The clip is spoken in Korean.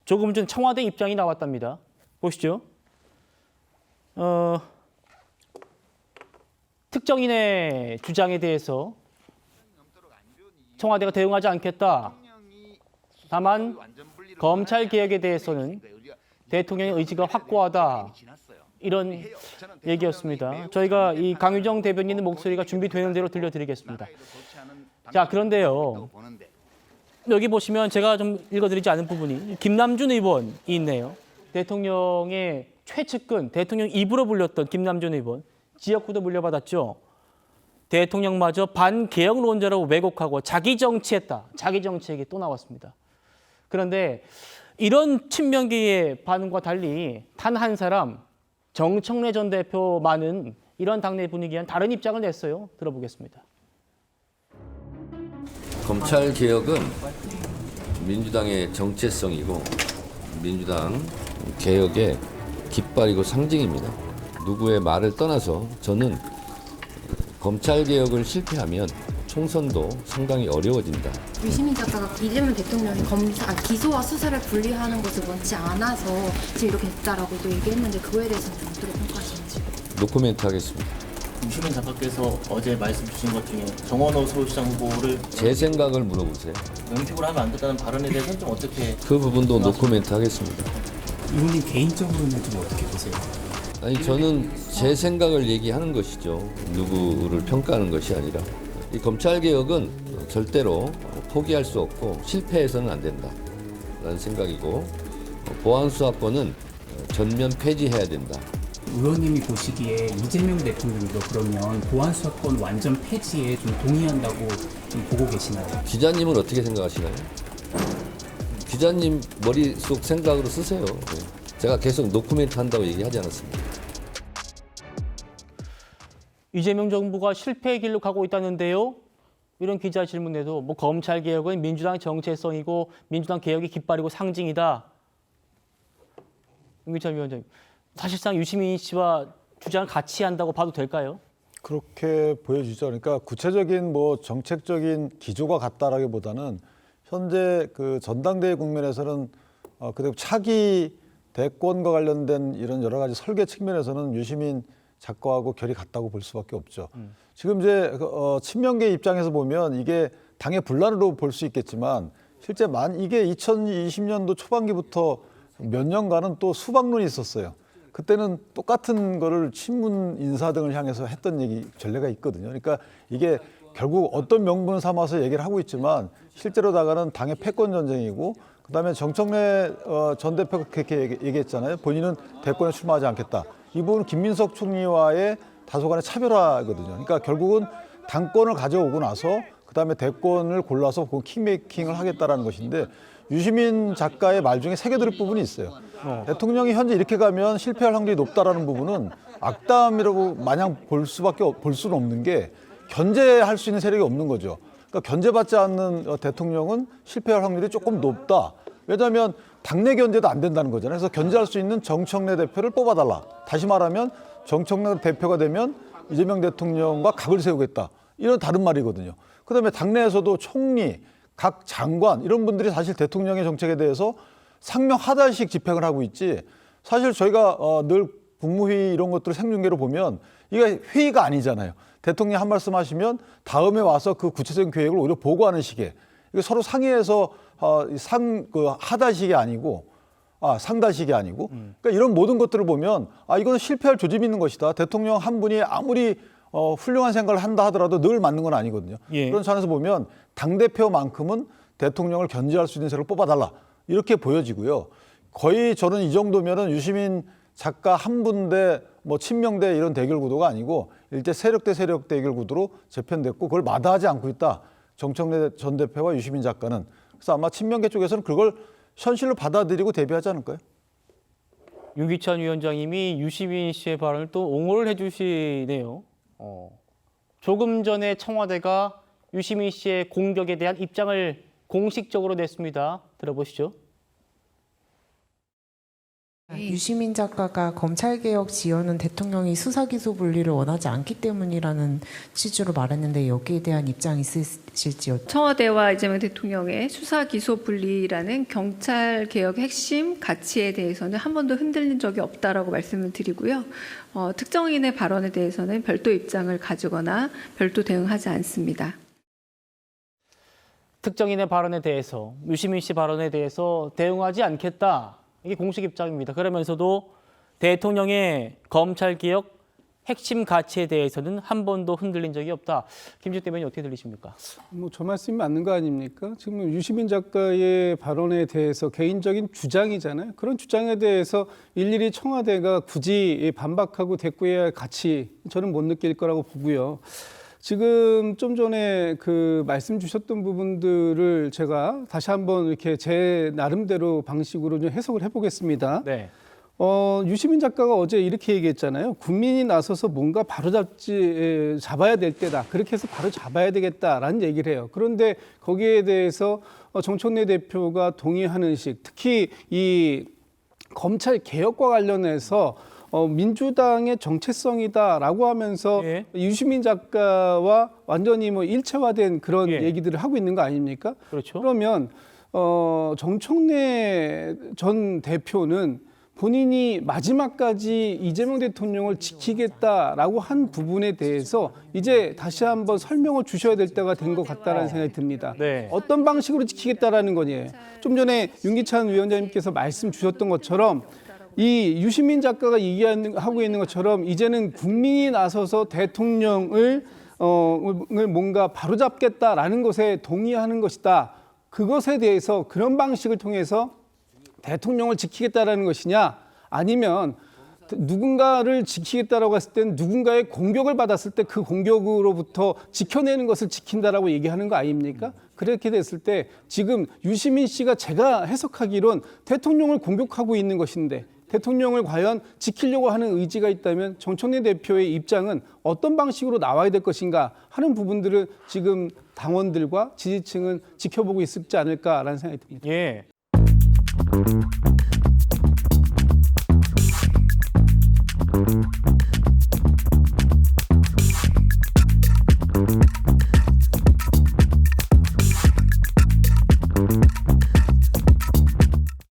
조금 전 청와대 입장이 나왔답니다. 보시죠. 특정인의 주장에 대해서 청와대가 대응하지 않겠다. 다만 검찰개혁에 대해서는 대통령의 의지가 확고하다. 이런 얘기였습니다. 저희가 이 강유정 대변인의 목소리가 준비되는 대로 들려드리겠습니다. 자, 그런데요. 여기 보시면 제가 좀 읽어드리지 않은 부분이 김남준 의원이 있네요. 대통령의 최측근, 대통령 입으로 불렸던 김남준 의원. 지역구도 물려받았죠. 대통령마저 반개혁론자라고 왜곡하고 자기 정치했다. 자기 정치 얘기 또 나왔습니다. 그런데 이런 친명계의 반응과 달리 단 한 사람, 정청래 전 대표만은 이런 당내 분위기와는 다른 입장을 냈어요. 들어보겠습니다. 검찰 개혁은 민주당의 정체성이고 민주당 개혁의 깃발이고 상징입니다. 누구의 말을 떠나서 저는 검찰 개혁을 실패하면 총선도 상당히 어려워진다. 유시민 작가가 이재명 대통령이 기소와 수사를 분리하는 것을 원치 않아서 지금 이렇게 됐다라고도 얘기했는데 그거에 대해서는 어떻게 평가하시는지? 노코멘트 하겠습니다. 유시민 작가께서 어제 말씀 주신 것 중에 정원호 서울시장 후보를 제 생각을 물어보세요. 응축을 하면 안 된다는 발언에 대해서는 좀 어떻게 그 부분도 노코멘트 하겠습니다. 의원님 개인적으로는 좀 어떻게 보세요? 아니 저는 제 생각을 얘기하는 것이죠. 누구를 평가하는 것이 아니라. 이 검찰 개혁은 절대로 포기할 수 없고 실패해서는 안 된다라는 생각이고 보안수사권은 전면 폐지해야 된다. 의원님이 보시기에 이재명 대통령도 그러면 보안수사권 완전 폐지에 좀 동의한다고 좀 보고 계시나요? 기자님은 어떻게 생각하시나요? 기자님 머릿속 생각으로 쓰세요. 제가 계속 노코멘트 한다고 얘기하지 않았습니다. 이재명 정부가 실패의 길로 가고 있다는데요. 이런 기자 질문에도 뭐 검찰 개혁은 민주당 정체성이고 민주당 개혁의 깃발이고 상징이다. 윤기찬 위원장님, 사실상 유시민 씨와 주장을 같이 한다고 봐도 될까요? 그렇게 보여지죠. 그러니까 구체적인 뭐 정책적인 기조가 같다라기보다는 현재 그 전당대회 국면에서는 그리고 차기 대권과 관련된 이런 여러 가지 설계 측면에서는 유시민 작가하고 결이 같다고 볼 수밖에 없죠. 지금 이제 친명계 입장에서 보면 이게 당의 분란으로 볼 수 있겠지만 실제 이게 2020년도 초반기부터 몇 년간은 또 수박론이 있었어요. 그때는 똑같은 거를 친문 인사 등을 향해서 했던 전례가 있거든요. 그러니까 이게 결국 어떤 명분 삼아서 얘기를 하고 있지만 실제로 나가는 당의 패권 전쟁이고 그다음에 정청래 전 대표가 그렇게 얘기했잖아요. 본인은 대권에 출마하지 않겠다. 이 부분은 김민석 총리와의 다소간의 차별화거든요. 그러니까 결국은 당권을 가져오고 나서 그다음에 대권을 골라서 그 킹메이킹을 하겠다라는 것인데 유시민 작가의 말 중에 새겨들을 부분이 있어요. 대통령이 현재 이렇게 가면 실패할 확률이 높다라는 부분은 악담이라고 마냥 볼 수는 없는 게 견제할 수 있는 세력이 없는 거죠. 그러니까 견제받지 않는 대통령은 실패할 확률이 조금 높다. 왜냐하면 당내 견제도 안 된다는 거잖아요. 그래서 견제할 수 있는 정청래 대표를 뽑아달라. 다시 말하면 정청래 대표가 되면 이재명 대통령과 각을 세우겠다. 이런 다른 말이거든요. 그다음에 당내에서도 총리, 각 장관 이런 분들이 사실 대통령의 정책에 대해서 상명하달식 집행을 하고 있지 사실 저희가 늘 국무회의 이런 것들을 생중계로 보면 이게 회의가 아니잖아요. 대통령이 한 말씀 하시면 다음에 와서 그 구체적인 계획을 오히려 보고하는 식의 이게 서로 상의해서 하달식이 아니고 상달식이 아니고 그러니까 이런 모든 것들을 보면 이거는 실패할 조짐이 있는 것이다. 대통령 한 분이 아무리 훌륭한 생각을 한다 하더라도 늘 맞는 건 아니거든요. 예. 그런 차원에서 보면 당대표만큼은 대통령을 견제할 수 있는 세력을 뽑아달라. 이렇게 보여지고요. 거의 저는 이 정도면은 유시민 작가 한 분대 뭐 친명대 이런 대결 구도가 아니고 일제 세력 대 세력 대결 구도로 재편됐고 그걸 마다하지 않고 있다. 정청래 전 대표와 유시민 작가는. 그래서 아마 친명계 쪽에서는 그걸 현실로 받아들이고 대비하지 않을까요? 윤기찬 위원장님이 유시민 씨의 발언을 또 옹호를 해주시네요. 조금 전에 청와대가 유시민 씨의 공격에 대한 입장을 공식적으로 냈습니다. 들어보시죠. 유시민 작가가 검찰개혁 지연은 대통령이 수사기소 분리를 원하지 않기 때문이라는 취지로 말했는데 여기에 대한 입장 있으실지요? 청와대와 이재명 대통령의 수사 기소 분리라는 경찰 개혁의 핵심 가치에 대해서는 한 번도 흔들린 적이 없다라고 말씀을 드리고요. 특정인의 발언에 대해서는 별도 입장을 가지거나 별도 대응하지 않습니다. 특정인의 발언에 대해서, 유시민 씨 발언에 대해서 대응하지 않겠다. 이게 공식 입장입니다. 그러면서도 대통령의 검찰개혁 핵심 가치에 대해서는 한 번도 흔들린 적이 없다. 김주태 의원님 어떻게 들리십니까? 뭐 저 말씀이 맞는 거 아닙니까? 지금 유시민 작가의 발언에 대해서 개인적인 주장이잖아요. 그런 주장에 대해서 일일이 청와대가 굳이 반박하고 대꾸해야 할 가치 저는 못 느낄 거라고 보고요. 지금 좀 전에 그 말씀 주셨던 부분들을 제가 다시 한번 이렇게 제 나름대로 방식으로 좀 해석을 해보겠습니다. 네. 유시민 작가가 어제 이렇게 얘기했잖아요. 국민이 나서서 뭔가 잡아야 될 때다. 그렇게 해서 바로 잡아야 되겠다라는 얘기를 해요. 그런데 거기에 대해서 정청래 대표가 동의하는 식, 특히 이 검찰 개혁과 관련해서 민주당의 정체성이다라고 하면서 예. 유시민 작가와 완전히 뭐 일체화된 그런 예. 얘기들을 하고 있는 거 아닙니까? 그렇죠. 그러면 정청래 전 대표는 본인이 마지막까지 이재명 대통령을 지키겠다라고 한 부분에 대해서 이제 다시 한번 설명을 주셔야 될 때가 된 것 같다라는 생각이 듭니다. 네. 어떤 방식으로 지키겠다라는 거니? 좀 전에 윤기찬 위원장님께서 말씀 주셨던 것처럼 이 유시민 작가가 하고 있는 것처럼 이제는 국민이 나서서 대통령을 뭔가 바로잡겠다라는 것에 동의하는 것이다. 그것에 대해서 그런 방식을 통해서 대통령을 지키겠다라는 것이냐, 아니면 누군가를 지키겠다라고 했을 땐 누군가의 공격을 받았을 때 그 공격으로부터 지켜내는 것을 지킨다라고 얘기하는 거 아닙니까? 그렇게 됐을 때 지금 유시민 씨가 제가 해석하기론 대통령을 공격하고 있는 것인데 대통령을 과연 지키려고 하는 의지가 있다면 정청래 대표의 입장은 어떤 방식으로 나와야 될 것인가 하는 부분들을 지금 당원들과 지지층은 지켜보고 있지 않을까라는 생각이 듭니다. 예.